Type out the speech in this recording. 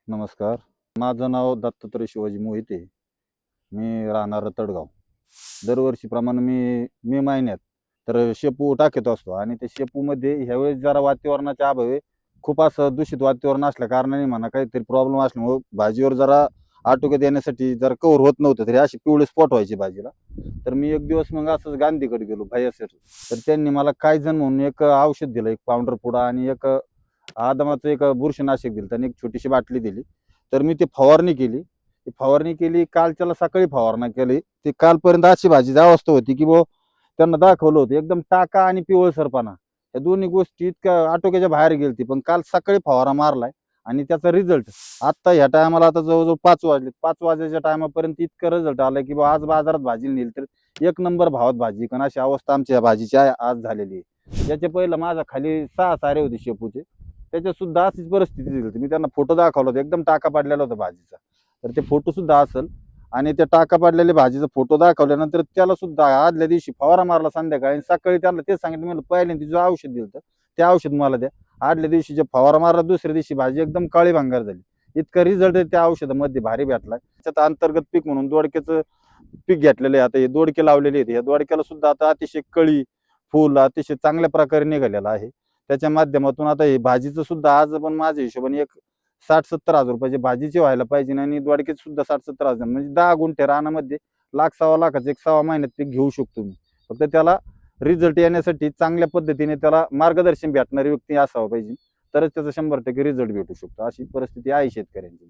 नमस्कार. माझं नाव दत्तात्रय शिवाजी मोहिते. मी राहणार तडगाव. दरवर्षीप्रमाणे मी मे महिन्यात तर शेपू टाकत असतो आणि त्या शेपूमध्ये ह्यावेळेस जरा वातावरणाच्या अभावी खूप असं दूषित वातावरण असल्या कारणाने म्हणा काहीतरी प्रॉब्लेम असल्यामुळं भाजीवर जरा आटोक्यात येण्यासाठी जरा कव्हर होत नव्हतं, तरी अशी पिवळे स्पॉट व्हायची भाजीला. तर मी एक दिवस मग असंच गांधीकडे गेलो भैया सर. तर त्यांनी मला कायझन म्हणून एक औषध दिलं, एक पावडर पुडा आणि एक आदमाचं एक बुरशीनाशक दिलं. त्यांनी एक छोटीशी बाटली दिली. तर मी ती फवारणी केली. ती फवारणी केली कालच्याला सकाळी फवारणा केली. ती कालपर्यंत अशी भाजीची अवस्था होती, की बुवा त्यांना दाखवलं होतं एकदम टाका आणि पिवळसरपणा. या दोन्ही गोष्टी इतक्या आटोक्याच्या बाहेर गेलती. पण काल सकाळी फवारा मारलाय आणि त्याचा रिझल्ट आत्ता ह्या टायमाला आता जवळ-जवळ 5 वाजले. 5 वाजेच्या टायमापर्यंत इतकं रिझल्ट आलाय, की बुवा आज बाजारात भाजी नेली तर एक नंबर भावात भाजी विकन अशी अवस्था आमच्या या भाजीची आज झालेली आहे. याच्या पहिलं माझ्या खाली 6 सारे होते शेपूचे. त्याच्यात सुद्धा अशीच परिस्थिती झाली होती. मी त्यांना फोटो दाखवला होता. एकदम टाका पडलेला होता भाजीचा. तर ते फोटो सुद्धा असेल आणि त्या टाका पडलेल्या भाजीचा फोटो दाखवल्यानंतर त्याला सुद्धा आदल्या दिवशी फवारा मारला संध्याकाळी आणि सकाळी त्यांना तेच सांगितलं, म्हणलं पहिल्यांदा जे औषध दिलं होतं ते औषध मला द्या. आदल्या दिवशी जे फवारा मारला दुसऱ्या दिवशी भाजी एकदम काळी भांगार झाली. इतका रिझल्ट त्या औषधामध्ये भारी भेटला. त्याच्यात अंतर्गत पीक म्हणून दोडक्याचं पीक घेतलेलं आहे. आता हे दोडके लावलेले आहेत. या दोडक्याला सुद्धा आता अतिशय कळी, फुल अतिशय चांगल्या प्रकारे निघालेलं आहे. त्याच्या माध्यमातून आता हे भाजीचं सुद्धा आज पण माझ्या हिशोबाने एक 60-70 हजार रुपयाची भाजीची व्हायला पाहिजे आणि दोडक्याची सुद्धा 60-70 हजार म्हणजे 10 गुंठे रानामध्ये लाख सव्वा लाखाचं एक सव्वा महिन्यात पीक घेऊ शकतो मी. फक्त त्याला रिझल्ट येण्यासाठी चांगल्या पद्धतीने त्याला मार्गदर्शन भेटणारी व्यक्ती असावं पाहिजे. तरच त्याचा 100% रिझल्ट भेटू शकतो. अशी परिस्थिती आहे शेतकऱ्यांची.